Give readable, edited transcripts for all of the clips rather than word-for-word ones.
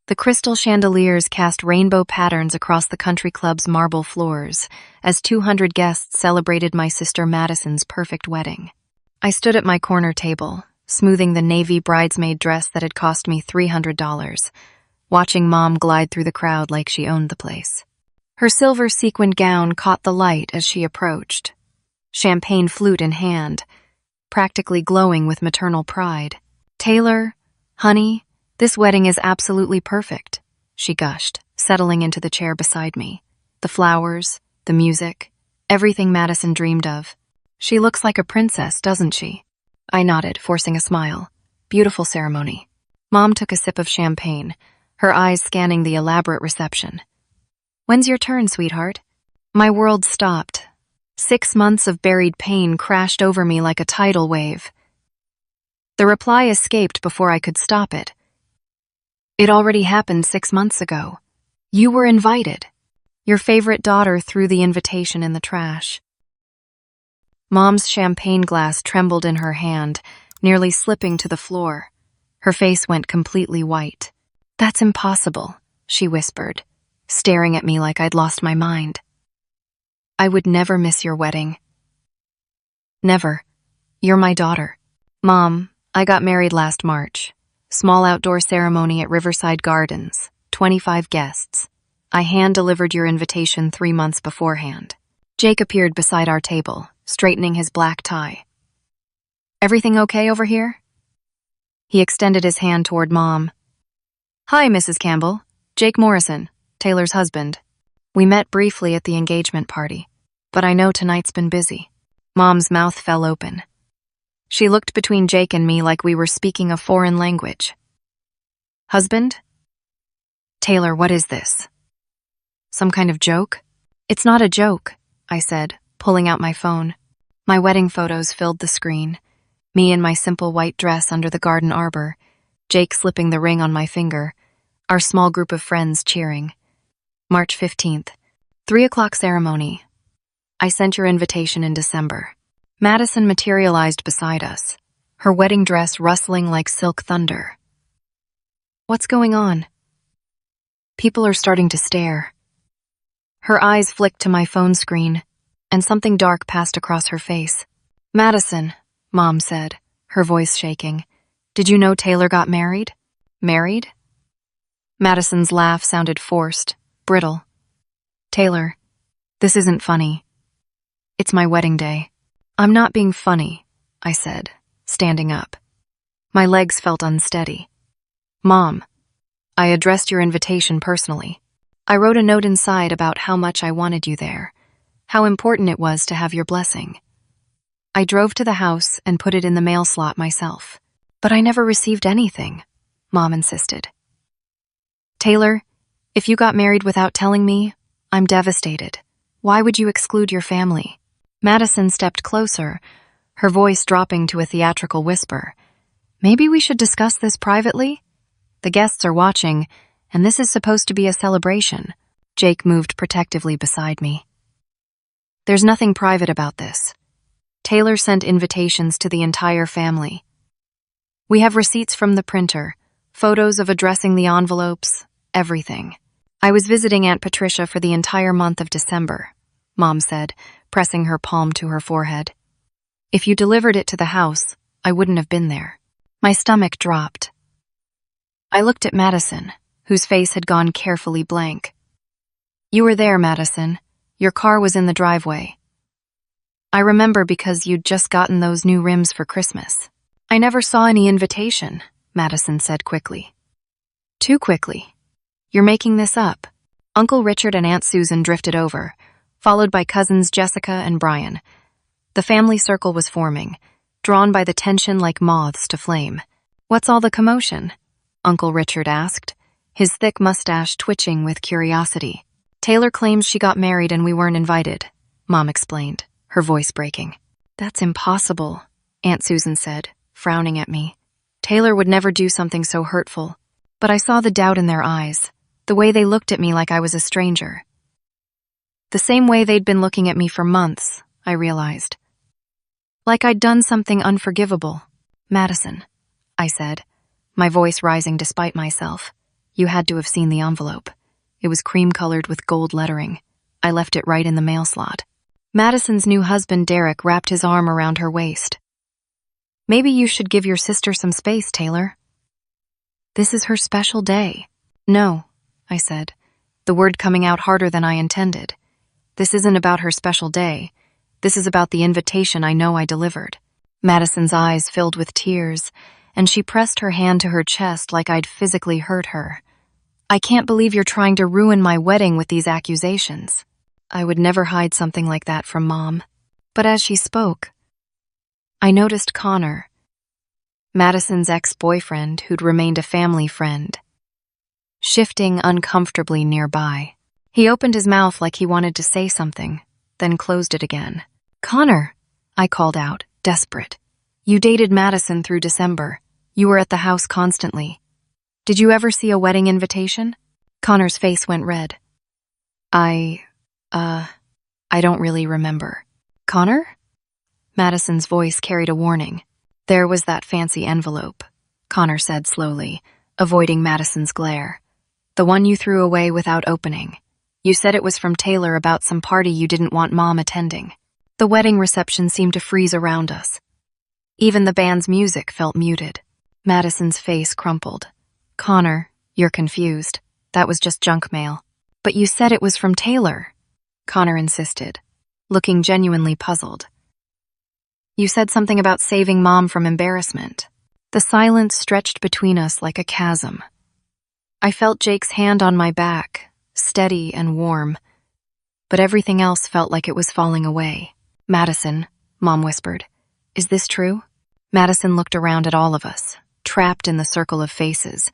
The crystal chandeliers cast rainbow patterns across the country club's marble floors as 200 guests celebrated my sister Madison's perfect wedding. I stood at my corner table, smoothing the navy bridesmaid dress that had cost me $300, watching Mom glide through the crowd like she owned the place. Her silver sequined gown caught the light as she approached, champagne flute in hand, practically glowing with maternal pride. "Taylor, honey, this wedding is absolutely perfect," she gushed, settling into the chair beside me. The flowers, the music, everything Madison dreamed of. "She looks like a princess, doesn't she?" I nodded, forcing a smile. "Beautiful ceremony." Mom took a sip of champagne, her eyes scanning the elaborate reception. "When's your turn, sweetheart?" My world stopped. 6 months of buried pain crashed over me like a tidal wave. The reply escaped before I could stop it. "It already happened 6 months ago. You were invited." Your favorite daughter threw the invitation in the trash. Mom's champagne glass trembled in her hand, nearly slipping to the floor. Her face went completely white. "That's impossible," she whispered, staring at me like I'd lost my mind. "I would never miss your wedding. Never. You're my daughter." "Mom, I got married last March. Small outdoor ceremony at Riverside Gardens, 25 guests. I hand-delivered your invitation 3 months beforehand." Jake appeared beside our table, straightening his black tie. "Everything okay over here?" He extended his hand toward Mom. "Hi, Mrs. Campbell. Jake Morrison, Taylor's husband. We met briefly at the engagement party, but I know tonight's been busy." Mom's mouth fell open. She looked between Jake and me like we were speaking a foreign language. "Husband? Taylor, what is this? Some kind of joke?" "It's not a joke," I said, pulling out my phone. My wedding photos filled the screen. Me in my simple white dress under the garden arbor, Jake slipping the ring on my finger, our small group of friends cheering. March 15th, 3 o'clock ceremony. I sent your invitation in December. Madison materialized beside us, her wedding dress rustling like silk thunder. "What's going on?" People are starting to stare. Her eyes flicked to my phone screen, and something dark passed across her face. "Madison," Mom said, her voice shaking, "did you know Taylor got married?" "Married?" Madison's laugh sounded forced, brittle. "Taylor, this isn't funny. It's my wedding day." "I'm not being funny," I said, standing up. My legs felt unsteady. "Mom, I addressed your invitation personally. I wrote a note inside about how much I wanted you there, how important it was to have your blessing. I drove to the house and put it in the mail slot myself. But I never received anything," Mom insisted. "Taylor, if you got married without telling me, I'm devastated. Why would you exclude your family?" Madison stepped closer, her voice dropping to a theatrical whisper. "Maybe we should discuss this privately? The guests are watching, and this is supposed to be a celebration." Jake moved protectively beside me. "There's nothing private about this. Taylor sent invitations to the entire family. We have receipts from the printer, photos of addressing the envelopes, everything. I was visiting Aunt Patricia for the entire month of December," Mom said, pressing her palm to her forehead. "If you delivered it to the house, I wouldn't have been there." My stomach dropped. I looked at Madison, whose face had gone carefully blank. "You were there, Madison. Your car was in the driveway. I remember because you'd just gotten those new rims for Christmas." "I never saw any invitation," Madison said quickly. "Too quickly. You're making this up." Uncle Richard and Aunt Susan drifted over, followed by cousins Jessica and Brian. The family circle was forming, drawn by the tension like moths to flame. "What's all the commotion?" Uncle Richard asked, his thick mustache twitching with curiosity. "Taylor claims she got married and we weren't invited," Mom explained, her voice breaking. "That's impossible," Aunt Susan said, frowning at me. "Taylor would never do something so hurtful." But I saw the doubt in their eyes, the way they looked at me like I was a stranger. The same way they'd been looking at me for months, I realized. Like I'd done something unforgivable. "Madison," I said, my voice rising despite myself, You had to have seen the envelope. It was cream-colored with gold lettering. I left it right in the mail slot. Madison's new husband, Derek, wrapped his arm around her waist. Maybe you should give your sister some space, Taylor. This is her special day. No, I said, the word coming out harder than I intended. This isn't about her special day. This is about the invitation I know I delivered. Madison's eyes filled with tears, and she pressed her hand to her chest like I'd physically hurt her. I can't believe you're trying to ruin my wedding with these accusations. I would never hide something like that from Mom. But as she spoke, I noticed Connor, Madison's ex-boyfriend who'd remained a family friend, shifting uncomfortably nearby. He opened his mouth like he wanted to say something, then closed it again. Connor, I called out, desperate. You dated Madison through December. You were at the house constantly. Did you ever see a wedding invitation? Connor's face went red. I don't really remember. Connor? Madison's voice carried a warning. There was that fancy envelope, Connor said slowly, avoiding Madison's glare. The one you threw away without opening. You said it was from Taylor about some party you didn't want Mom attending. The wedding reception seemed to freeze around us. Even the band's music felt muted. Madison's face crumpled. Connor, you're confused. That was just junk mail. But you said it was from Taylor, Connor insisted, looking genuinely puzzled. You said something about saving Mom from embarrassment. The silence stretched between us like a chasm. I felt Jake's hand on my back, steady and warm, but everything else felt like it was falling away. Madison, Mom whispered, is this true? Madison looked around at all of us, trapped in the circle of faces,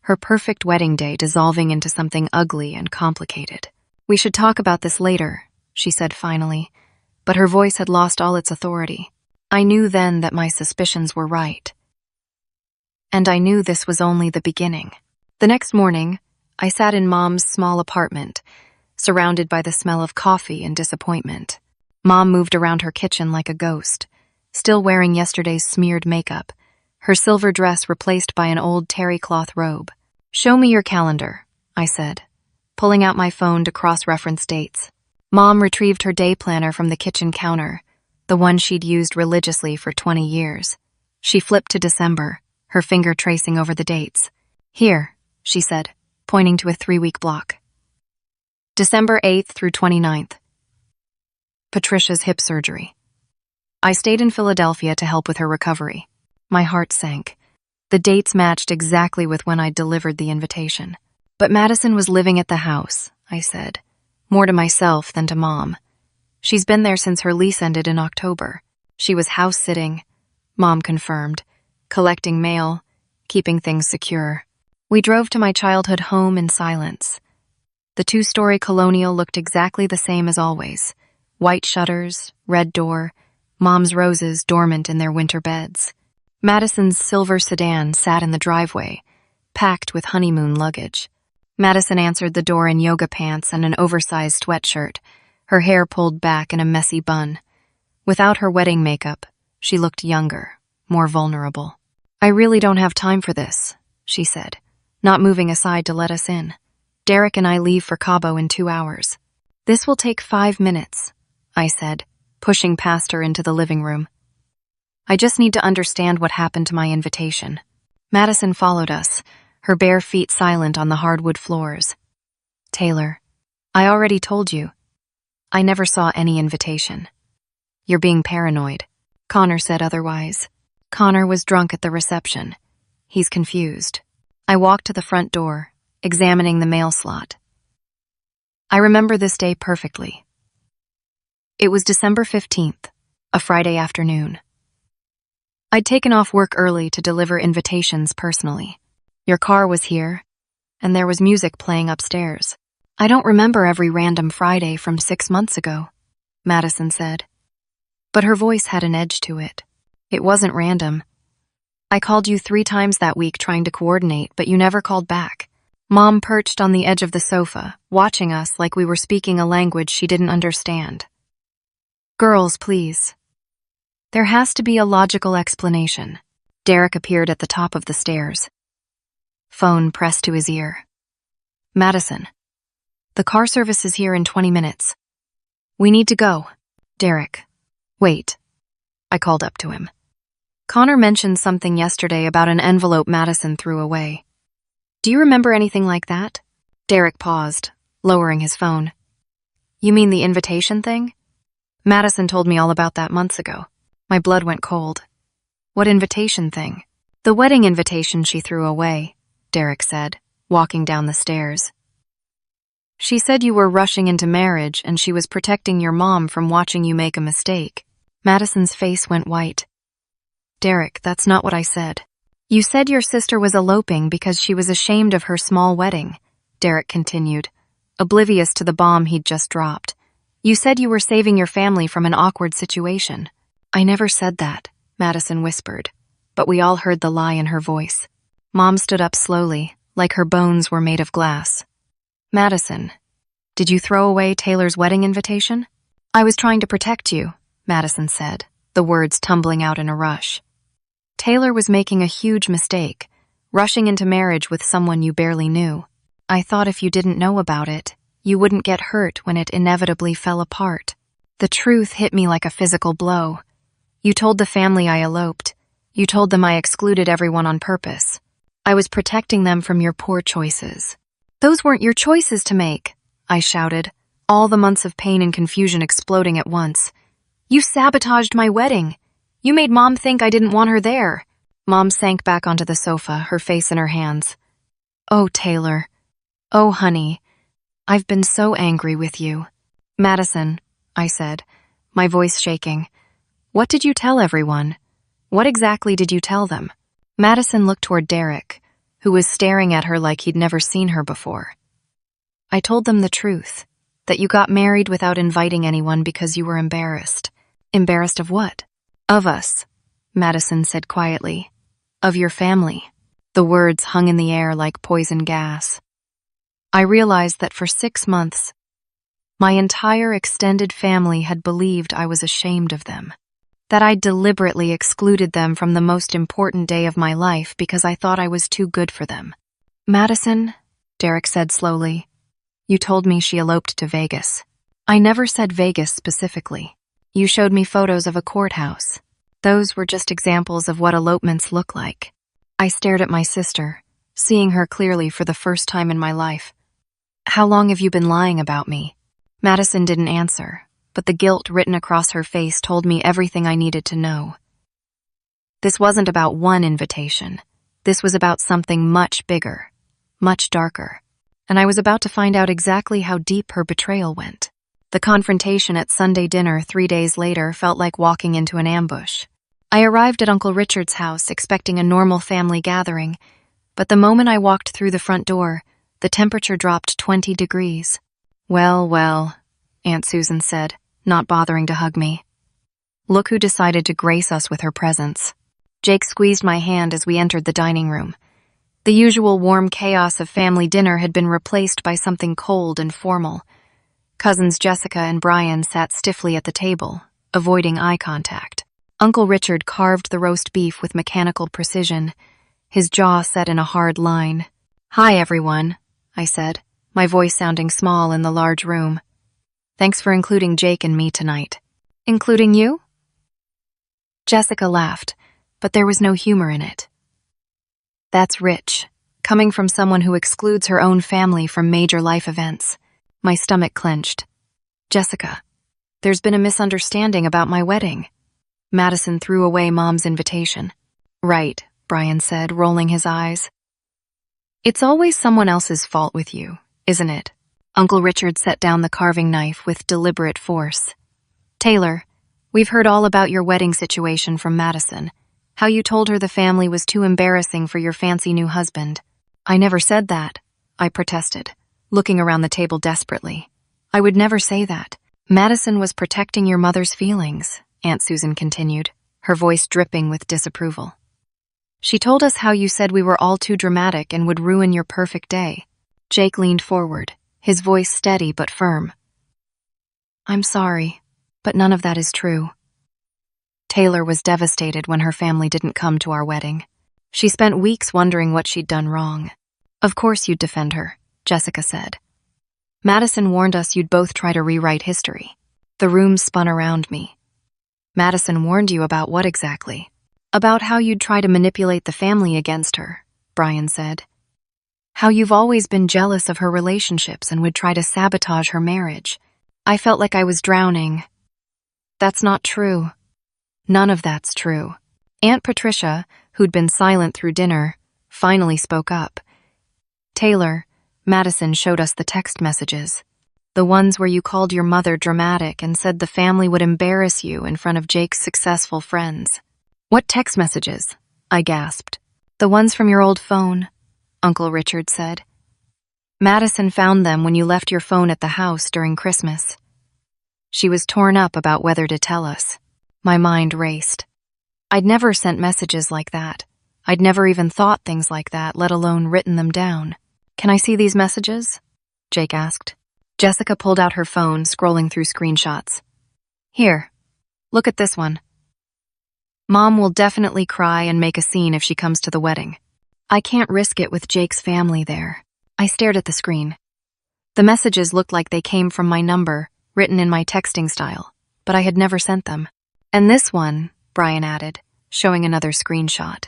her perfect wedding day dissolving into something ugly and complicated. We should talk about this later, she said finally, but her voice had lost all its authority. I knew then that my suspicions were right. And I knew this was only the beginning. The next morning, I sat in Mom's small apartment, surrounded by the smell of coffee and disappointment. Mom moved around her kitchen like a ghost, still wearing yesterday's smeared makeup, her silver dress replaced by an old terry cloth robe. Show me your calendar, I said, pulling out my phone to cross-reference dates. Mom retrieved her day planner from the kitchen counter, the one she'd used religiously for 20 years. She flipped to December, her finger tracing over the dates. Here, she said, pointing to a 3-week block. December 8th through 29th. Patricia's hip surgery. I stayed in Philadelphia to help with her recovery. My heart sank. The dates matched exactly with when I'd delivered the invitation. But Madison was living at the house, I said, more to myself than to Mom. She's been there since her lease ended in October. She was house-sitting, Mom confirmed, collecting mail, keeping things secure. We drove to my childhood home in silence. The 2-story colonial looked exactly the same as always. White shutters, red door, Mom's roses dormant in their winter beds. Madison's silver sedan sat in the driveway, packed with honeymoon luggage. Madison answered the door in yoga pants and an oversized sweatshirt, her hair pulled back in a messy bun. Without her wedding makeup, she looked younger, more vulnerable. I really don't have time for this, she said, not moving aside to let us in. Derek and I leave for Cabo in 2 hours. This will take 5 minutes, I said, pushing past her into the living room. I just need to understand what happened to my invitation. Madison followed us, her bare feet silent on the hardwood floors. Taylor, I already told you. I never saw any invitation. You're being paranoid. Connor said otherwise. Connor was drunk at the reception. He's confused. I walked to the front door, examining the mail slot. I remember this day perfectly. It was December 15th, a Friday afternoon. I'd taken off work early to deliver invitations personally. Your car was here, and there was music playing upstairs. I don't remember every random Friday from 6 months ago, Madison said. But her voice had an edge to it. It wasn't random. I called you 3 times that week trying to coordinate, but you never called back. Mom perched on the edge of the sofa, watching us like we were speaking a language she didn't understand. Girls, please. There has to be a logical explanation. Derek appeared at the top of the stairs. phone pressed to his ear. Madison. The car service is here in 20 minutes. We need to go. Derek. Wait. I called up to him. Connor mentioned something yesterday about an envelope Madison threw away. Do you remember anything like that? Derek paused, lowering his phone. You mean the invitation thing? Madison told me all about that months ago. My blood went cold. What invitation thing? The wedding invitation she threw away, Derek said, walking down the stairs. She said you were rushing into marriage and she was protecting your mom from watching you make a mistake. Madison's face went white. Derek, that's not what I said. You said your sister was eloping because she was ashamed of her small wedding, Derek continued, oblivious to the bomb he'd just dropped. You said you were saving your family from an awkward situation. I never said that, Madison whispered, but we all heard the lie in her voice. Mom stood up slowly, like her bones were made of glass. Madison, did you throw away Taylor's wedding invitation? I was trying to protect you, Madison said, the words tumbling out in a rush. Taylor was making a huge mistake, rushing into marriage with someone you barely knew. I thought if you didn't know about it, you wouldn't get hurt when it inevitably fell apart. The truth hit me like a physical blow. You told the family I eloped. You told them I excluded everyone on purpose. I was protecting them from your poor choices. Those weren't your choices to make, I shouted, all the months of pain and confusion exploding at once. You sabotaged my wedding. You made Mom think I didn't want her there. Mom sank back onto the sofa, her face in her hands. Oh, Taylor. Oh, honey. I've been so angry with you. Madison, I said, my voice shaking. What did you tell everyone? What exactly did you tell them? Madison looked toward Derek, who was staring at her like he'd never seen her before. I told them the truth, that you got married without inviting anyone because you were embarrassed. Embarrassed of what? Of us, Madison said quietly. Of your family. The words hung in the air like poison gas. I realized that for 6 months, my entire extended family had believed I was ashamed of them. That I deliberately excluded them from the most important day of my life because I thought I was too good for them. Madison, Derek said slowly, you told me she eloped to Vegas. I never said Vegas specifically. You showed me photos of a courthouse. Those were just examples of what elopements look like. I stared at my sister, seeing her clearly for the first time in my life. How long have you been lying about me? Madison didn't answer, but the guilt written across her face told me everything I needed to know. This wasn't about one invitation. This was about something much bigger, much darker. And I was about to find out exactly how deep her betrayal went. The confrontation at Sunday dinner 3 days later felt like walking into an ambush. I arrived at Uncle Richard's house expecting a normal family gathering, but the moment I walked through the front door, the temperature dropped 20 degrees. Well, Aunt Susan said, not bothering to hug me. Look who decided to grace us with her presence. Jake squeezed my hand as we entered the dining room. The usual warm chaos of family dinner had been replaced by something cold and formal. Cousins Jessica and Brian sat stiffly at the table, avoiding eye contact. Uncle Richard carved the roast beef with mechanical precision, his jaw set in a hard line. Hi, everyone, I said, my voice sounding small in the large room. Thanks for including Jake and me tonight. Including you? Jessica laughed, but there was no humor in it. That's rich, coming from someone who excludes her own family from major life events. My stomach clenched. Jessica, there's been a misunderstanding about my wedding. Madison threw away Mom's invitation. Right, Brian said, rolling his eyes. It's always someone else's fault with you, isn't it? Uncle Richard set down the carving knife with deliberate force. Taylor, we've heard all about your wedding situation from Madison. How you told her the family was too embarrassing for your fancy new husband. I never said that, I protested, looking around the table desperately. I would never say that. Madison was protecting your mother's feelings, Aunt Susan continued, her voice dripping with disapproval. She told us how you said we were all too dramatic and would ruin your perfect day. Jake leaned forward, his voice steady but firm. I'm sorry, but none of that is true. Taylor was devastated when her family didn't come to our wedding. She spent weeks wondering what she'd done wrong. Of course you'd defend her, Jessica said. Madison warned us you'd both try to rewrite history. The room spun around me. Madison warned you about what exactly? About how you'd try to manipulate the family against her, Brian said. How you've always been jealous of her relationships and would try to sabotage her marriage. I felt like I was drowning. That's not true. None of that's true. Aunt Patricia, who'd been silent through dinner, finally spoke up. Taylor, Madison showed us the text messages. The ones where you called your mother dramatic and said the family would embarrass you in front of Jake's successful friends. What text messages? I gasped. The ones from your old phone, Uncle Richard said. Madison found them when you left your phone at the house during Christmas. She was torn up about whether to tell us. My mind raced. I'd never sent messages like that. I'd never even thought things like that, let alone written them down. Can I see these messages? Jake asked. Jessica pulled out her phone, scrolling through screenshots. Here, look at this one. Mom will definitely cry and make a scene if she comes to the wedding. I can't risk it with Jake's family there. I stared at the screen. The messages looked like they came from my number, written in my texting style, but I had never sent them. And this one, Brian added, showing another screenshot.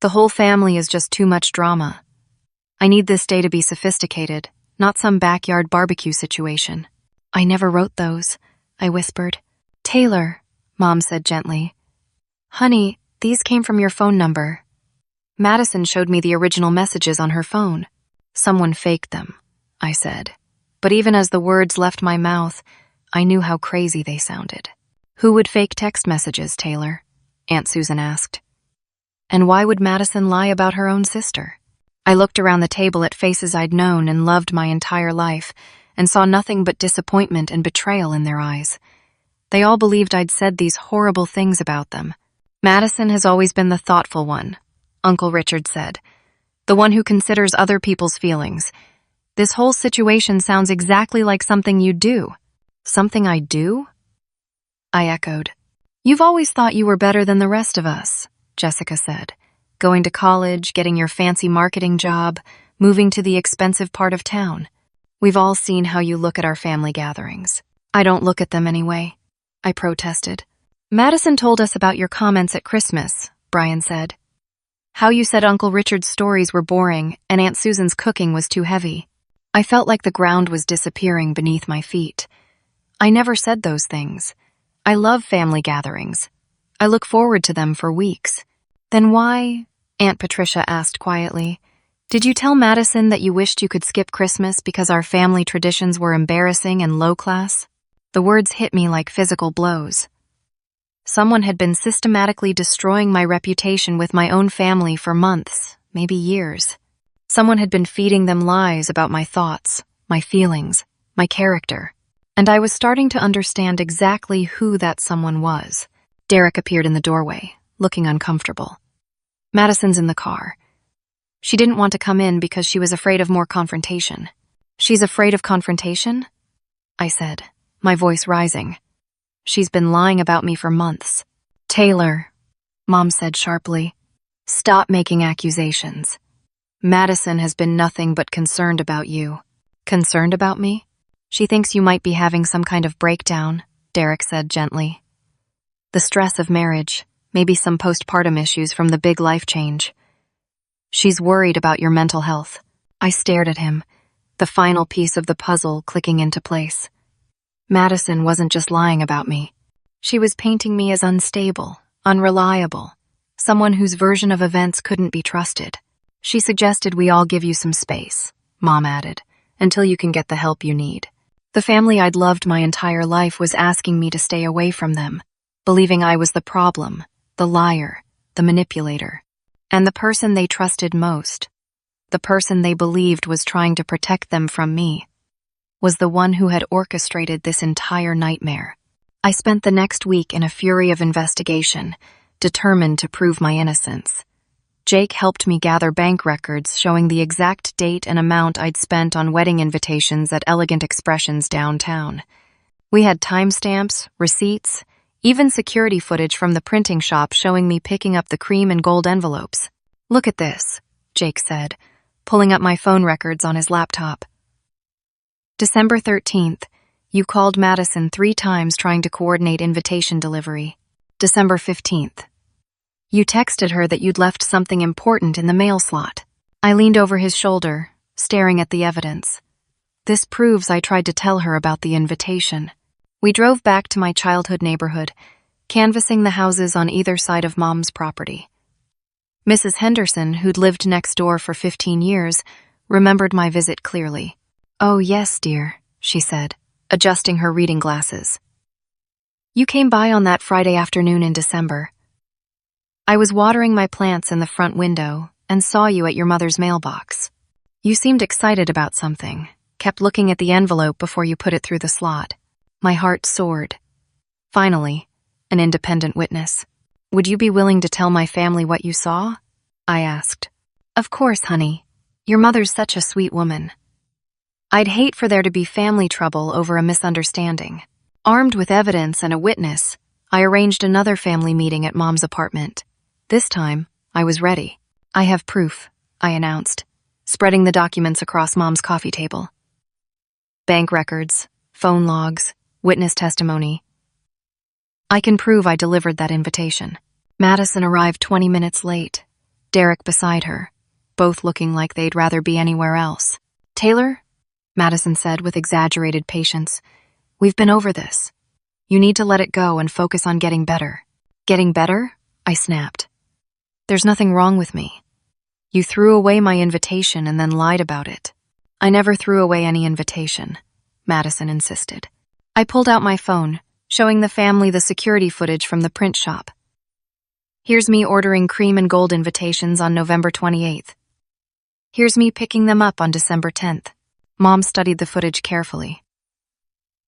The whole family is just too much drama. I need this day to be sophisticated, not some backyard barbecue situation. I never wrote those, I whispered. Taylor, Mom said gently. Honey, these came from your phone number. Madison showed me the original messages on her phone. Someone faked them, I said. But even as the words left my mouth, I knew how crazy they sounded. Who would fake text messages, Taylor? Aunt Susan asked. And why would Madison lie about her own sister? I looked around the table at faces I'd known and loved my entire life, and saw nothing but disappointment and betrayal in their eyes. They all believed I'd said these horrible things about them. Madison has always been the thoughtful one, Uncle Richard said. The one who considers other people's feelings. This whole situation sounds exactly like something you'd do. Something I do? I echoed. You've always thought you were better than the rest of us, Jessica said. Going to college, getting your fancy marketing job, moving to the expensive part of town. We've all seen how you look at our family gatherings. I don't look at them anyway, I protested. Madison told us about your comments at Christmas, Brian said. How you said Uncle Richard's stories were boring and Aunt Susan's cooking was too heavy. I felt like the ground was disappearing beneath my feet. I never said those things. I love family gatherings. I look forward to them for weeks. Then why, Aunt Patricia asked quietly, did you tell Madison that you wished you could skip Christmas because our family traditions were embarrassing and low class? The words hit me like physical blows. Someone had been systematically destroying my reputation with my own family for months, maybe years. Someone had been feeding them lies about my thoughts, my feelings, my character. And I was starting to understand exactly who that someone was. Derek appeared in the doorway, looking uncomfortable. Madison's in the car. She didn't want to come in because she was afraid of more confrontation. She's afraid of confrontation? I said, my voice rising. She's been lying about me for months. Taylor, Mom said sharply, stop making accusations. Madison has been nothing but concerned about you. Concerned about me? She thinks you might be having some kind of breakdown, Derek said gently. The stress of marriage, maybe some postpartum issues from the big life change. She's worried about your mental health. I stared at him, the final piece of the puzzle clicking into place. Madison wasn't just lying about me. She was painting me as unstable, unreliable, someone whose version of events couldn't be trusted. She suggested we all give you some space, Mom added, until you can get the help you need. The family I'd loved my entire life was asking me to stay away from them, believing I was the problem, the liar, the manipulator. And the person they trusted most, the person they believed was trying to protect them from me, was the one who had orchestrated this entire nightmare. I spent the next week in a fury of investigation, determined to prove my innocence. Jake helped me gather bank records showing the exact date and amount I'd spent on wedding invitations at Elegant Expressions downtown. We had timestamps, receipts, even security footage from the printing shop showing me picking up the cream and gold envelopes. Look at this, Jake said, pulling up my phone records on his laptop. December 13th, you called Madison 3 times trying to coordinate invitation delivery. December 15th. You texted her that you'd left something important in the mail slot. I leaned over his shoulder, staring at the evidence. This proves I tried to tell her about the invitation. We drove back to my childhood neighborhood, canvassing the houses on either side of Mom's property. Mrs. Henderson, who'd lived next door for 15 years, remembered my visit clearly. "Oh, yes, dear," she said, adjusting her reading glasses. "You came by on that Friday afternoon in December. I was watering my plants in the front window and saw you at your mother's mailbox. You seemed excited about something, kept looking at the envelope before you put it through the slot." My heart soared. Finally, an independent witness. "Would you be willing to tell my family what you saw?" I asked. "Of course, honey. Your mother's such a sweet woman. I'd hate for there to be family trouble over a misunderstanding." Armed with evidence and a witness, I arranged another family meeting at Mom's apartment. This time, I was ready. "I have proof," I announced, spreading the documents across Mom's coffee table. Bank records, phone logs, witness testimony. I can prove I delivered that invitation. Madison arrived 20 minutes late, Derek beside her, both looking like they'd rather be anywhere else. "Taylor," Madison said with exaggerated patience, "we've been over this. You need to let it go and focus on getting better." "Getting better?" I snapped. "There's nothing wrong with me. You threw away my invitation and then lied about it." "I never threw away any invitation," Madison insisted. I pulled out my phone, showing the family the security footage from the print shop. "Here's me ordering cream and gold invitations on November 28th. Here's me picking them up on December 10th. Mom studied the footage carefully.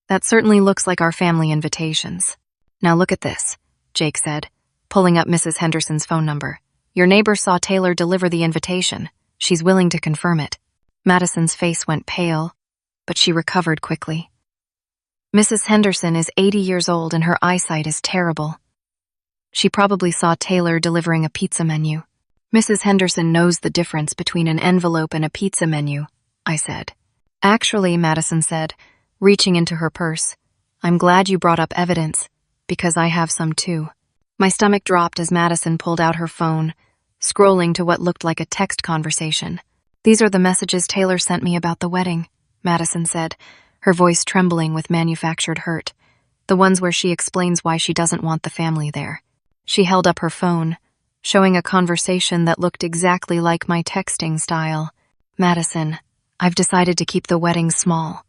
"That certainly looks like our family invitations. Now look at this," Jake said, pulling up Mrs. Henderson's phone number. "Your neighbor saw Taylor deliver the invitation. She's willing to confirm it." Madison's face went pale, but she recovered quickly. "Mrs. Henderson is 80 years old and her eyesight is terrible. She probably saw Taylor delivering a pizza menu." "Mrs. Henderson knows the difference between an envelope and a pizza menu," I said. "Actually," Madison said, reaching into her purse, "I'm glad you brought up evidence, because I have some too." My stomach dropped as Madison pulled out her phone, scrolling to what looked like a text conversation. "These are the messages Taylor sent me about the wedding," Madison said, her voice trembling with manufactured hurt. "The ones where she explains why she doesn't want the family there." She held up her phone, showing a conversation that looked exactly like my texting style. "Madison, I've decided to keep the wedding small.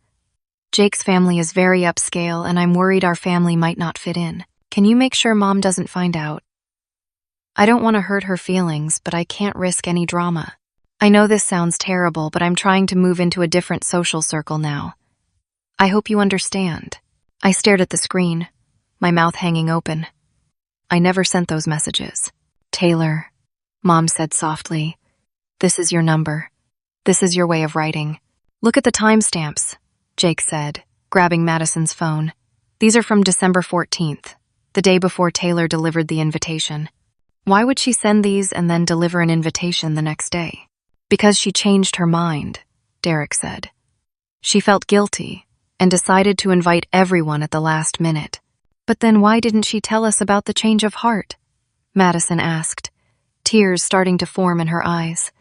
Jake's family is very upscale, and I'm worried our family might not fit in. Can you make sure Mom doesn't find out? I don't want to hurt her feelings, but I can't risk any drama. I know this sounds terrible, but I'm trying to move into a different social circle now. I hope you understand." I stared at the screen, my mouth hanging open. "I never sent those messages." "Taylor," Mom said softly, "this is your number. This is your way of writing." "Look at the timestamps," Jake said, grabbing Madison's phone. "These are from December 14th, the day before Taylor delivered the invitation. Why would she send these and then deliver an invitation the next day?" "Because she changed her mind," Derek said. "She felt guilty and decided to invite everyone at the last minute." "But then why didn't she tell us about the change of heart?" Madison asked, tears starting to form in her eyes.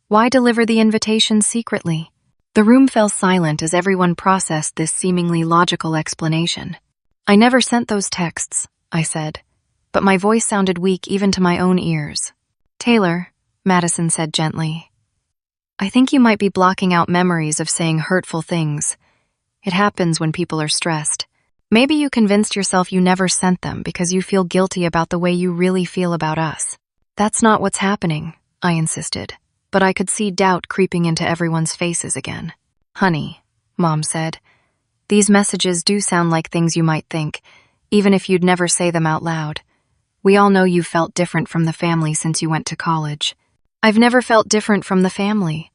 "Why deliver the invitation secretly?" The room fell silent as everyone processed this seemingly logical explanation. "I never sent those texts," I said, but my voice sounded weak even to my own ears. "Taylor," Madison said gently, "I think you might be blocking out memories of saying hurtful things. It happens when people are stressed. Maybe you convinced yourself you never sent them because you feel guilty about the way you really feel about us." "That's not what's happening," I insisted, but I could see doubt creeping into everyone's faces again. "Honey," Mom said, "these messages do sound like things you might think, even if you'd never say them out loud. We all know you felt different from the family since you went to college." "I've never felt different from the family,"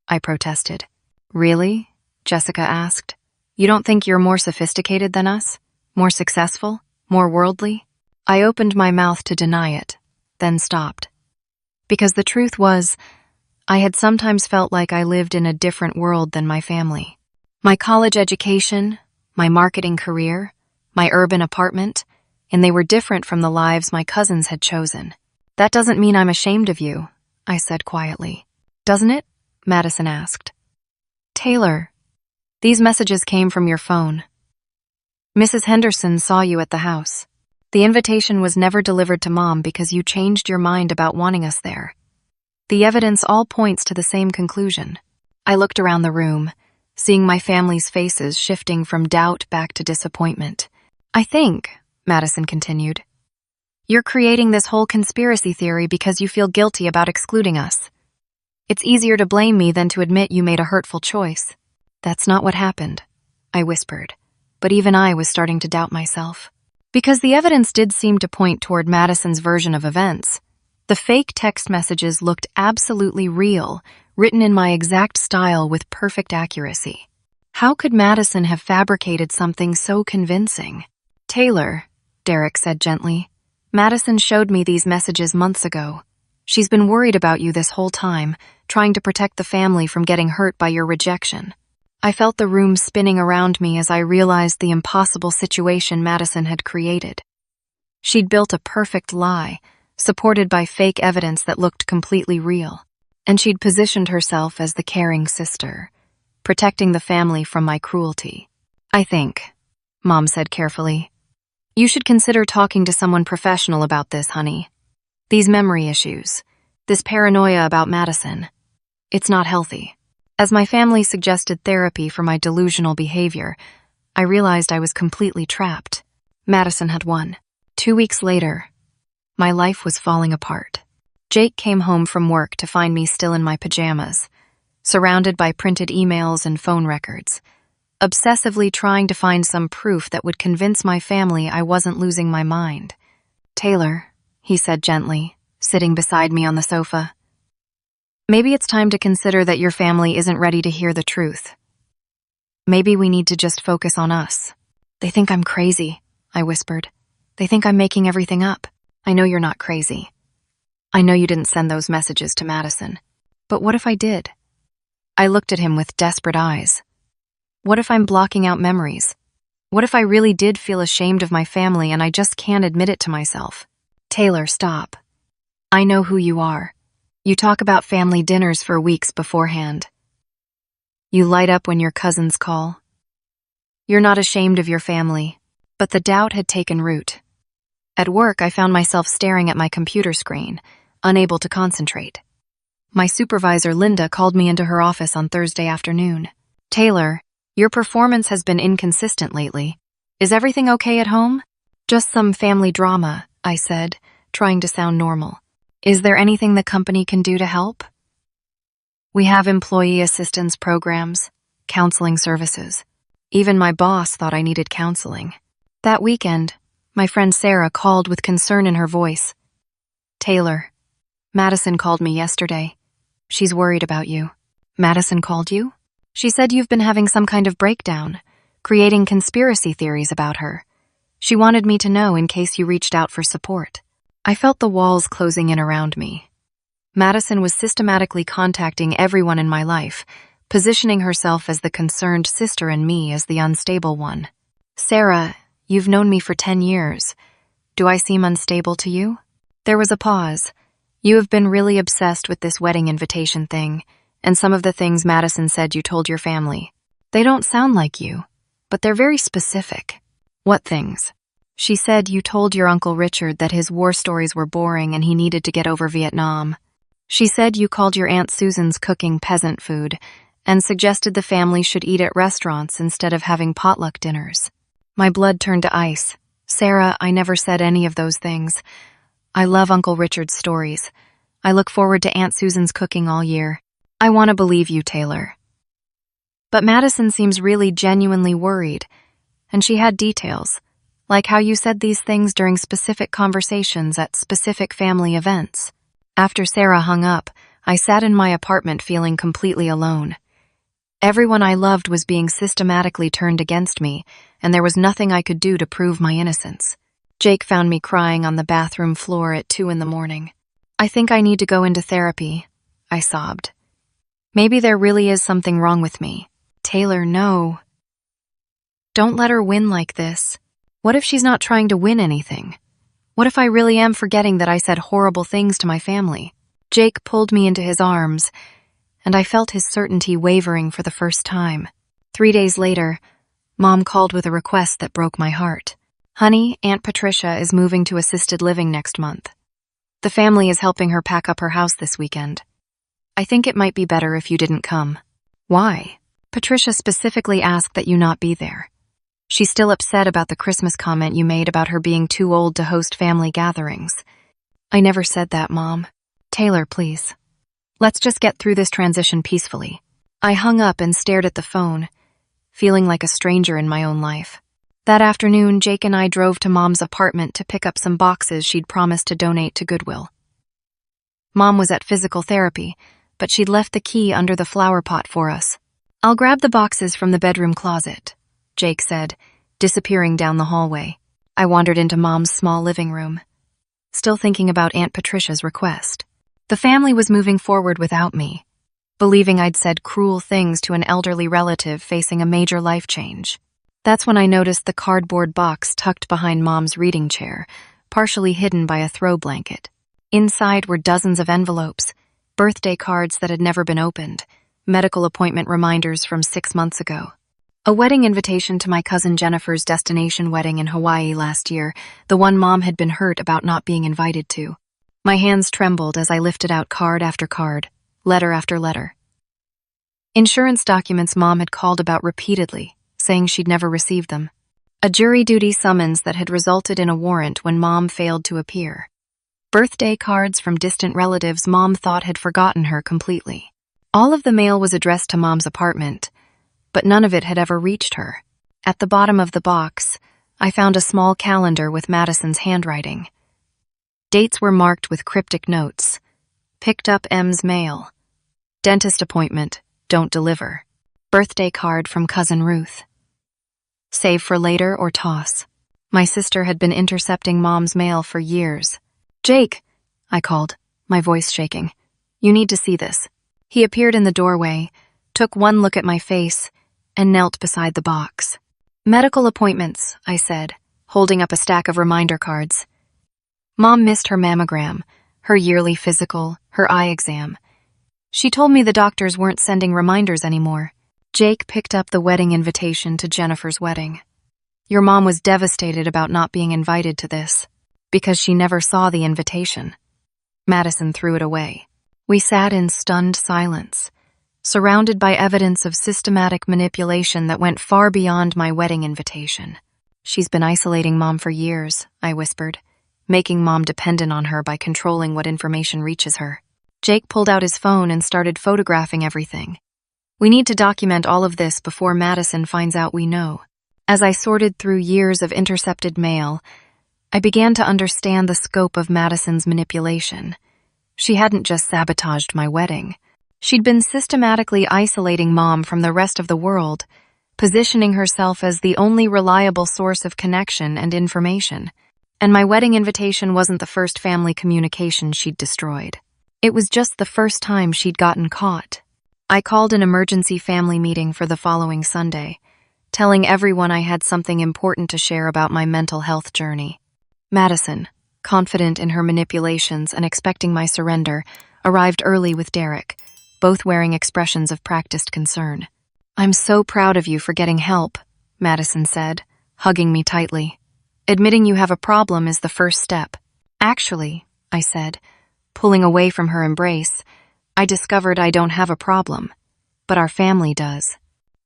I protested. "Really?" Jessica asked. "You don't think you're more sophisticated than us? More successful? More worldly?" I opened my mouth to deny it, then stopped. Because the truth was, I had sometimes felt like I lived in a different world than my family. My college education, my marketing career, my urban apartment, and they were different from the lives my cousins had chosen. That doesn't mean I'm ashamed of you, I said quietly. Doesn't it? Madison asked. Taylor, these messages came from your phone. Mrs. Henderson saw you at the house. The invitation was never delivered to Mom because you changed your mind about wanting us there. The evidence all points to the same conclusion. I looked around the room, seeing my family's faces shifting from doubt back to disappointment. I think, Madison continued, you're creating this whole conspiracy theory because you feel guilty about excluding us. It's easier to blame me than to admit you made a hurtful choice. That's not what happened, I whispered, but even I was starting to doubt myself. Because the evidence did seem to point toward Madison's version of events. The fake text messages looked absolutely real, written in my exact style with perfect accuracy. How could Madison have fabricated something so convincing? Taylor, Derek said gently, Madison showed me these messages months ago. She's been worried about you this whole time, trying to protect the family from getting hurt by your rejection. I felt the room spinning around me as I realized the impossible situation Madison had created. She'd built a perfect lie, supported by fake evidence that looked completely real, and she'd positioned herself as the caring sister, protecting the family from my cruelty. I think, Mom said carefully, you should consider talking to someone professional about this, honey. These memory issues, this paranoia about Madison, it's not healthy. As my family suggested therapy for my delusional behavior, I realized I was completely trapped. Madison had won. 2 weeks later, my life was falling apart. Jake came home from work to find me still in my pajamas, surrounded by printed emails and phone records, obsessively trying to find some proof that would convince my family I wasn't losing my mind. Taylor, he said gently, sitting beside me on the sofa, maybe it's time to consider that your family isn't ready to hear the truth. Maybe we need to just focus on us. They think I'm crazy, I whispered. They think I'm making everything up. I know you're not crazy. I know you didn't send those messages to Madison. But what if I did? I looked at him with desperate eyes. What if I'm blocking out memories? What if I really did feel ashamed of my family and I just can't admit it to myself? Taylor, stop. I know who you are. You talk about family dinners for weeks beforehand. You light up when your cousins call. You're not ashamed of your family, but the doubt had taken root. At work, I found myself staring at my computer screen, unable to concentrate. My supervisor, Linda, called me into her office on Thursday afternoon. Taylor, your performance has been inconsistent lately. Is everything okay at home? Just some family drama, I said, trying to sound normal. Is there anything the company can do to help? We have employee assistance programs, counseling services. Even my boss thought I needed counseling. That weekend, my friend Sarah called with concern in her voice. Taylor, Madison called me yesterday. She's worried about you. Madison called you? She said you've been having some kind of breakdown, creating conspiracy theories about her. She wanted me to know in case you reached out for support. I felt the walls closing in around me. Madison was systematically contacting everyone in my life, positioning herself as the concerned sister and me as the unstable one. Sarah, you've known me for 10 years. Do I seem unstable to you? There was a pause. You have been really obsessed with this wedding invitation thing, and some of the things Madison said you told your family. They don't sound like you, but they're very specific. What things? She said you told your Uncle Richard that his war stories were boring and he needed to get over Vietnam. She said you called your Aunt Susan's cooking peasant food and suggested the family should eat at restaurants instead of having potluck dinners. My blood turned to ice. Sarah, I never said any of those things. I love Uncle Richard's stories. I look forward to Aunt Susan's cooking all year. I want to believe you, Taylor. But Madison seems really genuinely worried, and she had details, like how you said these things during specific conversations at specific family events. After Sarah hung up, I sat in my apartment feeling completely alone. Everyone I loved was being systematically turned against me, and there was nothing I could do to prove my innocence. Jake found me crying on the bathroom floor at 2 in the morning. I think I need to go into therapy, I sobbed. Maybe there really is something wrong with me. Taylor, no. Don't let her win like this. What if she's not trying to win anything? What if I really am forgetting that I said horrible things to my family? Jake pulled me into his arms, and I felt his certainty wavering for the first time. 3 days later, Mom called with a request that broke my heart. Honey, Aunt Patricia is moving to assisted living next month. The family is helping her pack up her house this weekend. I think it might be better if you didn't come. Why? Patricia specifically asked that you not be there. She's still upset about the Christmas comment you made about her being too old to host family gatherings. I never said that, Mom. Taylor, please. Let's just get through this transition peacefully. I hung up and stared at the phone, feeling like a stranger in my own life. That afternoon, Jake and I drove to Mom's apartment to pick up some boxes she'd promised to donate to Goodwill. Mom was at physical therapy, but she'd left the key under the flower pot for us. I'll grab the boxes from the bedroom closet, Jake said, disappearing down the hallway. I wandered into Mom's small living room, still thinking about Aunt Patricia's request. The family was moving forward without me, believing I'd said cruel things to an elderly relative facing a major life change. That's when I noticed the cardboard box tucked behind Mom's reading chair, partially hidden by a throw blanket. Inside were dozens of envelopes, birthday cards that had never been opened, medical appointment reminders from 6 months ago. A wedding invitation to my cousin Jennifer's destination wedding in Hawaii last year, the one Mom had been hurt about not being invited to. My hands trembled as I lifted out card after card, letter after letter. Insurance documents Mom had called about repeatedly, saying she'd never received them. A jury duty summons that had resulted in a warrant when Mom failed to appear. Birthday cards from distant relatives Mom thought had forgotten her completely. All of the mail was addressed to Mom's apartment, but none of it had ever reached her. At the bottom of the box, I found a small calendar with Madison's handwriting. Dates were marked with cryptic notes. Picked up M's mail. Dentist appointment, don't deliver. Birthday card from cousin Ruth. Save for later or toss. My sister had been intercepting Mom's mail for years. Jake, I called, my voice shaking. You need to see this. He appeared in the doorway, took one look at my face, and knelt beside the box. Medical appointments, I said, holding up a stack of reminder cards. Mom missed her mammogram, her yearly physical, her eye exam. She told me the doctors weren't sending reminders anymore. Jake picked up the wedding invitation to Jennifer's wedding. Your mom was devastated about not being invited to this, because she never saw the invitation. Madison threw it away. We sat in stunned silence, surrounded by evidence of systematic manipulation that went far beyond my wedding invitation. She's been isolating Mom for years, I whispered, making Mom dependent on her by controlling what information reaches her. Jake pulled out his phone and started photographing everything. We need to document all of this before Madison finds out we know. As I sorted through years of intercepted mail, I began to understand the scope of Madison's manipulation. She hadn't just sabotaged my wedding. She'd been systematically isolating Mom from the rest of the world, positioning herself as the only reliable source of connection and information. And my wedding invitation wasn't the first family communication she'd destroyed. It was just the first time she'd gotten caught. I called an emergency family meeting for the following Sunday, telling everyone I had something important to share about my mental health journey. Madison, confident in her manipulations and expecting my surrender, arrived early with Derek, both wearing expressions of practiced concern. I'm so proud of you for getting help, Madison said, hugging me tightly. Admitting you have a problem is the first step. Actually, I said, pulling away from her embrace, I discovered I don't have a problem, but our family does.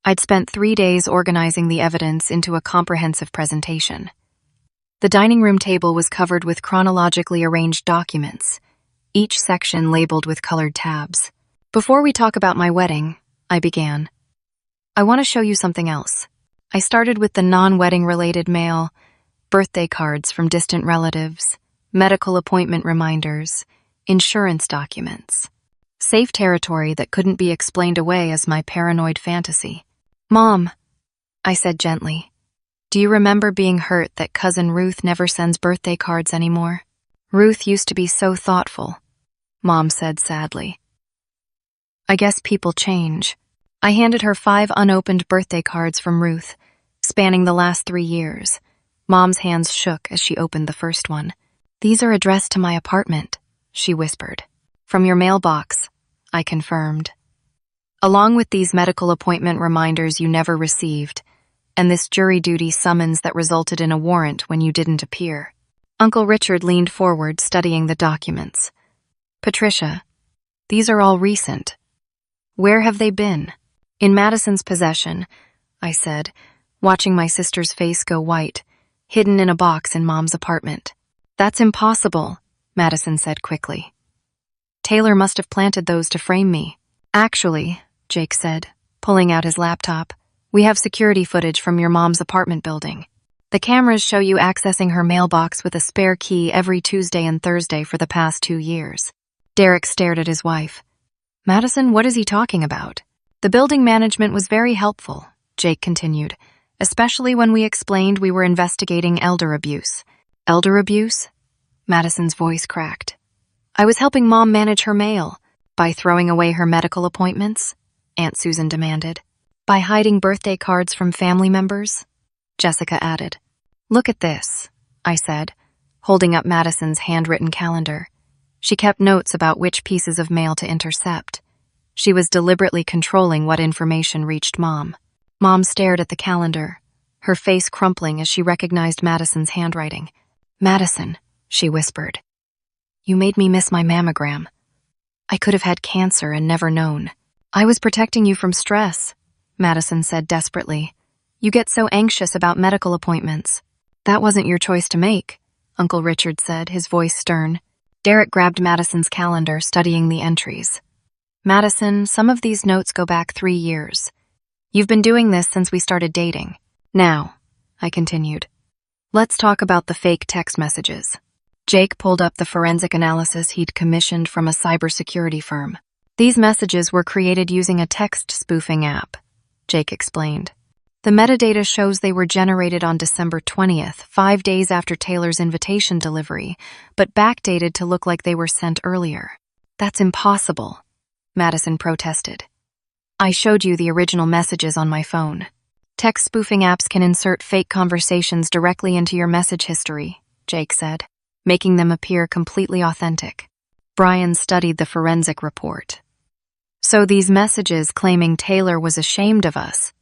I'd spent 3 days organizing the evidence into a comprehensive presentation. The dining room table was covered with chronologically arranged documents, each section labeled with colored tabs. Before we talk about my wedding, I began, I want to show you something else. I started with the non-wedding related mail, birthday cards from distant relatives, medical appointment reminders, insurance documents. Safe territory that couldn't be explained away as my paranoid fantasy. Mom, I said gently, do you remember being hurt that cousin Ruth never sends birthday cards anymore? Ruth used to be so thoughtful, Mom said sadly. I guess people change. I handed her 5 unopened birthday cards from Ruth, spanning the last 3 years. Mom's hands shook as she opened the first one. "These are addressed to my apartment," she whispered. "From your mailbox," I confirmed. "Along with these medical appointment reminders you never received, and this jury duty summons that resulted in a warrant when you didn't appear." Uncle Richard leaned forward, studying the documents. "Patricia, these are all recent. Where have they been?" "In Madison's possession," I said, watching my sister's face go white, "hidden in a box in Mom's apartment." "That's impossible," Madison said quickly. "Taylor must have planted those to frame me." "Actually," Jake said, pulling out his laptop, "we have security footage from your mom's apartment building. The cameras show you accessing her mailbox with a spare key every Tuesday and Thursday for the past 2 years. Derek stared at his wife. "Madison, what is he talking about?" "The building management was very helpful," Jake continued, "especially when we explained we were investigating elder abuse." "Elder abuse?" Madison's voice cracked. "I was helping Mom manage her mail." "By throwing away her medical appointments?" Aunt Susan demanded. "By hiding birthday cards from family members?" Jessica added. "Look at this," I said, holding up Madison's handwritten calendar. She kept notes about which pieces of mail to intercept. She was deliberately controlling what information reached Mom. Mom stared at the calendar, her face crumpling as she recognized Madison's handwriting. "Madison," she whispered, "you made me miss my mammogram. I could have had cancer and never known." "I was protecting you from stress," Madison said desperately. "You get so anxious about medical appointments." "That wasn't your choice to make," Uncle Richard said, his voice stern. Derek grabbed Madison's calendar, studying the entries. "Madison, some of these notes go back 3 years. You've been doing this since we started dating. Now," I continued, "let's talk about the fake text messages." Jake pulled up the forensic analysis he'd commissioned from a cybersecurity firm. "These messages were created using a text spoofing app," Jake explained. "The metadata shows they were generated on December 20th, 5 days after Taylor's invitation delivery, but backdated to look like they were sent earlier." "That's impossible," Madison protested. "I showed you the original messages on my phone. Text spoofing apps can insert fake conversations directly into your message history," Jake said, making them appear completely authentic. Brian studied the forensic report. "So these messages claiming Taylor was ashamed of us,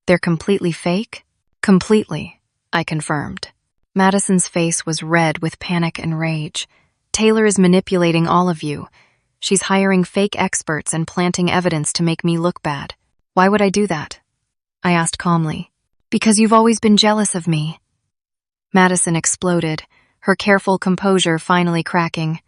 they're completely fake?" "Completely," I confirmed. Madison's face was red with panic and rage. "Taylor is manipulating all of you. She's hiring fake experts and planting evidence to make me look bad." "Why would I do that?" I asked calmly. "Because you've always been jealous of me." Madison exploded, her careful composure finally cracking.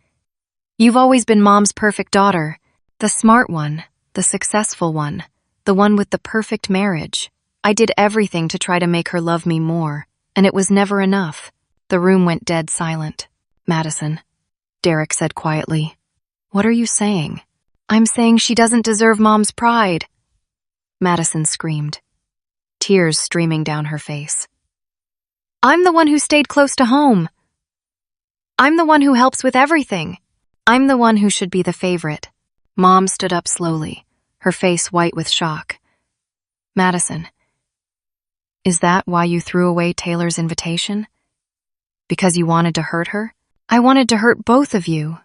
"You've always been Mom's perfect daughter. The smart one, the successful one, the one with the perfect marriage. I did everything to try to make her love me more, and it was never enough." The room went dead silent. "Madison," Derek said quietly, "what are you saying?" "I'm saying she doesn't deserve Mom's pride," Madison screamed, tears streaming down her face. "I'm the one who stayed close to home. I'm the one who helps with everything. I'm the one who should be the favorite." Mom stood up slowly, her face white with shock. "Madison, is that why you threw away Taylor's invitation? Because you wanted to hurt her?" "I wanted to hurt both of you,"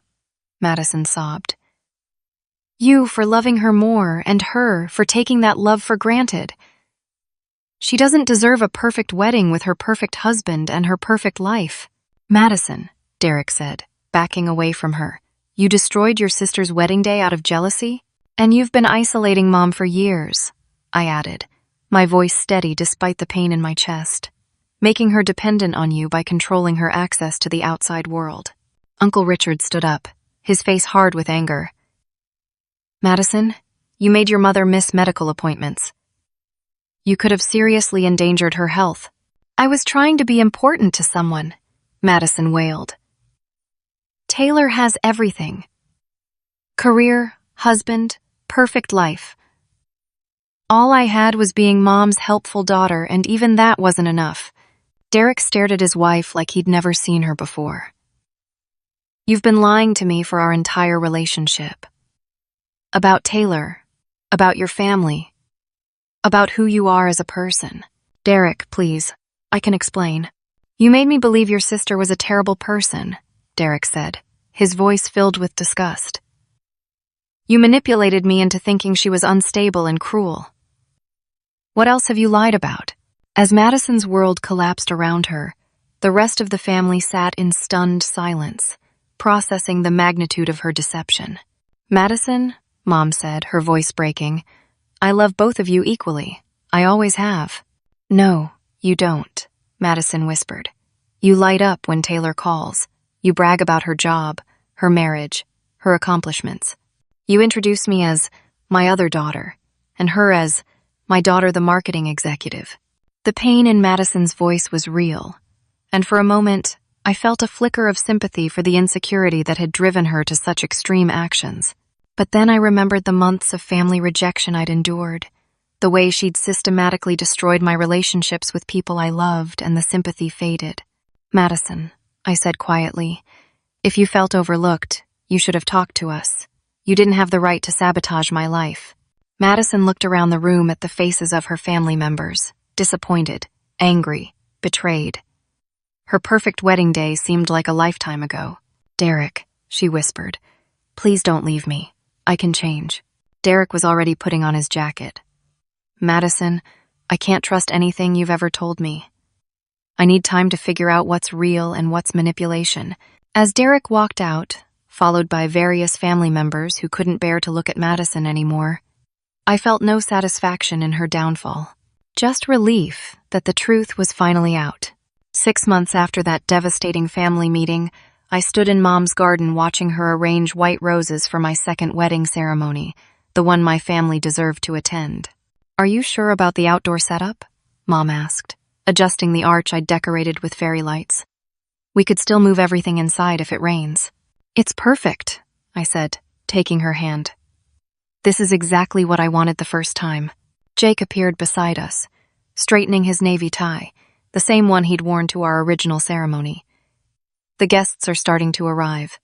Madison sobbed. "You for loving her more, and her for taking that love for granted. She doesn't deserve a perfect wedding with her perfect husband and her perfect life." "Madison," Derek said, backing away from her, "you destroyed your sister's wedding day out of jealousy? And you've been isolating Mom for years," I added, my voice steady despite the pain in my chest, "making her dependent on you by controlling her access to the outside world." Uncle Richard stood up, his face hard with anger. "Madison, you made your mother miss medical appointments. You could have seriously endangered her health." "I was trying to be important to someone," Madison wailed. "Taylor has everything. Career, husband, perfect life. All I had was being Mom's helpful daughter, and even that wasn't enough." Derek stared at his wife like he'd never seen her before. "You've been lying to me for our entire relationship. About Taylor. About your family. About who you are as a person. Derek, please. I can explain. You made me believe your sister was a terrible person, Derek said, his voice filled with disgust. You manipulated me into thinking she was unstable and cruel. What else have you lied about? As Madison's world collapsed around her, the rest of the family sat in stunned silence, processing the magnitude of her deception. Madison, Mom said, her voice breaking, I love both of you equally. I always have. No, you don't, Madison whispered. You light up when Taylor calls. You brag about her job, her marriage, her accomplishments. You introduce me as my other daughter, and her as my daughter, the marketing executive. The pain in Madison's voice was real, and for a moment, I felt a flicker of sympathy for the insecurity that had driven her to such extreme actions. But then I remembered the months of family rejection I'd endured, the way she'd systematically destroyed my relationships with people I loved, and the sympathy faded. Madison, I said quietly, if you felt overlooked, you should have talked to us. You didn't have the right to sabotage my life. Madison looked around the room at the faces of her family members, disappointed, angry, betrayed. Her perfect wedding day seemed like a lifetime ago. Derek, she whispered, please don't leave me. I can change. Derek was already putting on his jacket. Madison, I can't trust anything you've ever told me. I need time to figure out what's real and what's manipulation. As Derek walked out, followed by various family members who couldn't bear to look at Madison anymore, I felt no satisfaction in her downfall, just relief that the truth was finally out. 6 months after that devastating family meeting, I stood in Mom's garden watching her arrange white roses for my second wedding ceremony, the one my family deserved to attend. Are you sure about the outdoor setup? Mom asked, adjusting the arch I'd decorated with fairy lights. We could still move everything inside if it rains. It's perfect, I said, taking her hand. This is exactly what I wanted the first time. Jake appeared beside us, straightening his navy tie, the same one he'd worn to our original ceremony. The guests are starting to arrive.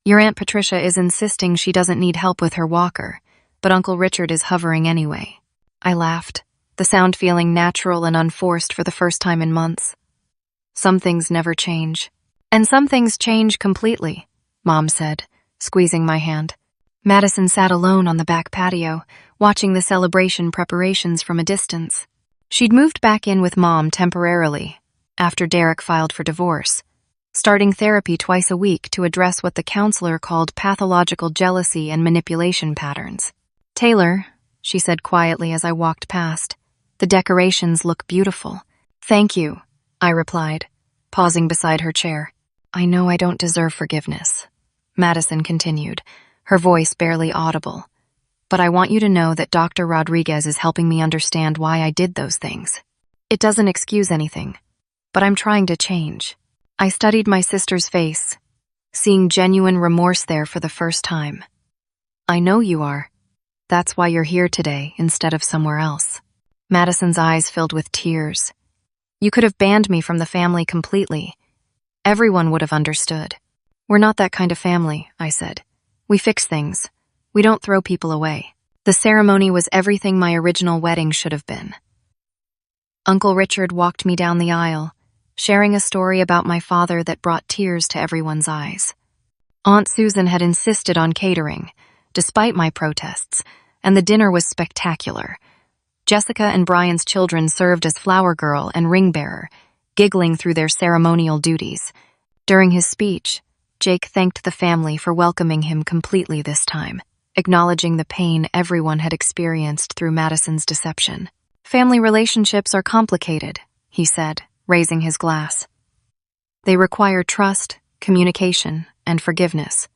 Your Aunt Patricia is insisting she doesn't need help with her walker, but Uncle Richard is hovering anyway. I laughed, the sound feeling natural and unforced for the first time in months. Some things never change. And some things change completely, Mom said, squeezing my hand. Madison sat alone on the back patio, watching the celebration preparations from a distance. She'd moved back in with Mom temporarily, after Derek filed for divorce, starting therapy twice a week to address what the counselor called pathological jealousy and manipulation patterns. Taylor, she said quietly as I walked past, the decorations look beautiful. Thank you, I replied, pausing beside her chair. I know I don't deserve forgiveness, Madison continued, her voice barely audible. But I want you to know that Dr. Rodriguez is helping me understand why I did those things. It doesn't excuse anything, but I'm trying to change. I studied my sister's face, seeing genuine remorse there for the first time. I know you are. That's why you're here today instead of somewhere else. Madison's eyes filled with tears. You could have banned me from the family completely. Everyone would have understood. We're not that kind of family, I said. We fix things. We don't throw people away. The ceremony was everything my original wedding should have been. Uncle Richard walked me down the aisle, sharing a story about my father that brought tears to everyone's eyes. Aunt Susan had insisted on catering, despite my protests, and the dinner was spectacular. Jessica and Brian's children served as flower girl and ring bearer, giggling through their ceremonial duties. During his speech, Jake thanked the family for welcoming him completely this time, acknowledging the pain everyone had experienced through Madison's deception. Family relationships are complicated, he said, raising his glass. They require trust, communication, and forgiveness.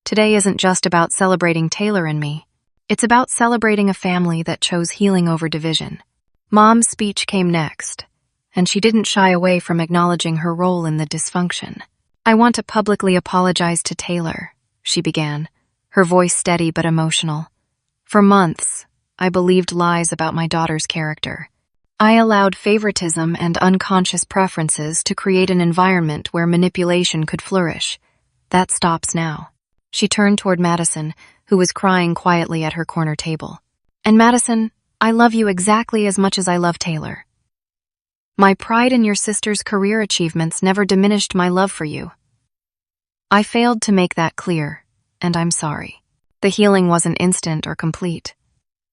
Today isn't just about celebrating Taylor and me. It's about celebrating a family that chose healing over division. Mom's speech came next, and she didn't shy away from acknowledging her role in the dysfunction. I want to publicly apologize to Taylor, she began, her voice steady but emotional. For months, I believed lies about my daughter's character. I allowed favoritism and unconscious preferences to create an environment where manipulation could flourish. That stops now. She turned toward Madison, who was crying quietly at her corner table. "And Madison, I love you exactly as much as I love Taylor. My pride in your sister's career achievements never diminished my love for you. I failed to make that clear, and I'm sorry." The healing wasn't instant or complete.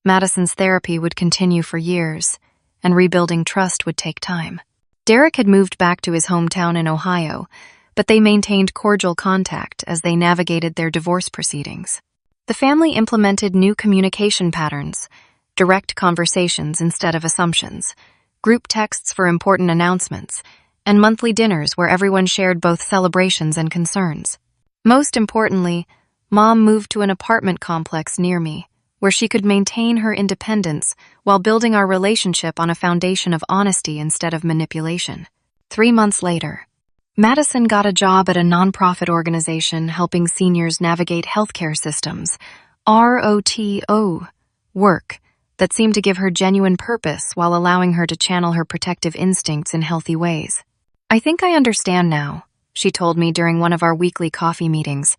Madison's therapy would continue for years, and rebuilding trust would take time. Derek had moved back to his hometown in Ohio, but they maintained cordial contact as they navigated their divorce proceedings. The family implemented new communication patterns, direct conversations instead of assumptions, group texts for important announcements, and monthly dinners where everyone shared both celebrations and concerns. Most importantly, Mom moved to an apartment complex near me, where she could maintain her independence while building our relationship on a foundation of honesty instead of manipulation. 3 months later, Madison got a job at a nonprofit organization helping seniors navigate healthcare systems, ROTO, work that seemed to give her genuine purpose while allowing her to channel her protective instincts in healthy ways. "I think I understand now," she told me during one of our weekly coffee meetings,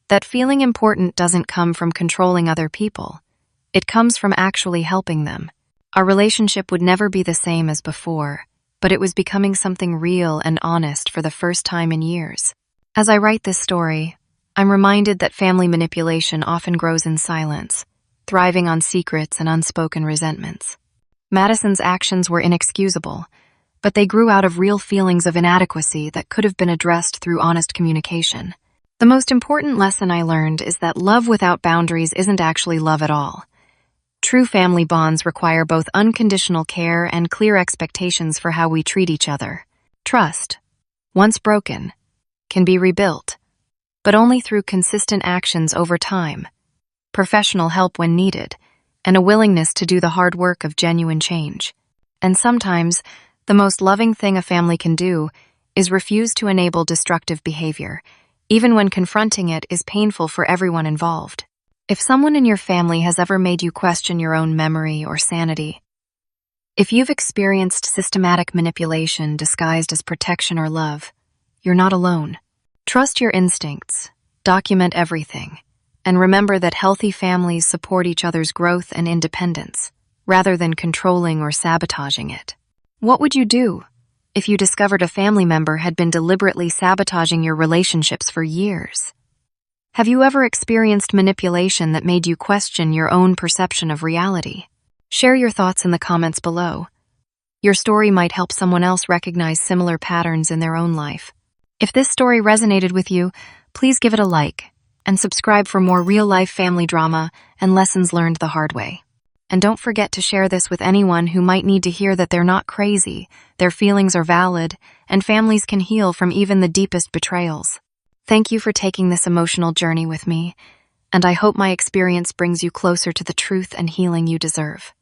"that feeling important doesn't come from controlling other people. It comes from actually helping them." Our relationship would never be the same as before, but it was becoming something real and honest for the first time in years. As I write this story, I'm reminded that family manipulation often grows in silence, thriving on secrets and unspoken resentments. Madison's actions were inexcusable, but they grew out of real feelings of inadequacy that could have been addressed through honest communication. The most important lesson I learned is that love without boundaries isn't actually love at all. True family bonds require both unconditional care and clear expectations for how we treat each other. Trust, once broken, can be rebuilt, but only through consistent actions over time, professional help when needed, and a willingness to do the hard work of genuine change. And sometimes, the most loving thing a family can do is refuse to enable destructive behavior, even when confronting it is painful for everyone involved. If someone in your family has ever made you question your own memory or sanity, if you've experienced systematic manipulation disguised as protection or love, you're not alone. Trust your instincts, document everything, and remember that healthy families support each other's growth and independence, rather than controlling or sabotaging it. What would you do if you discovered a family member had been deliberately sabotaging your relationships for years? Have you ever experienced manipulation that made you question your own perception of reality? Share your thoughts in the comments below. Your story might help someone else recognize similar patterns in their own life. If this story resonated with you, please give it a like and subscribe for more real-life family drama and lessons learned the hard way. And don't forget to share this with anyone who might need to hear that they're not crazy, their feelings are valid, and families can heal from even the deepest betrayals. Thank you for taking this emotional journey with me, and I hope my experience brings you closer to the truth and healing you deserve.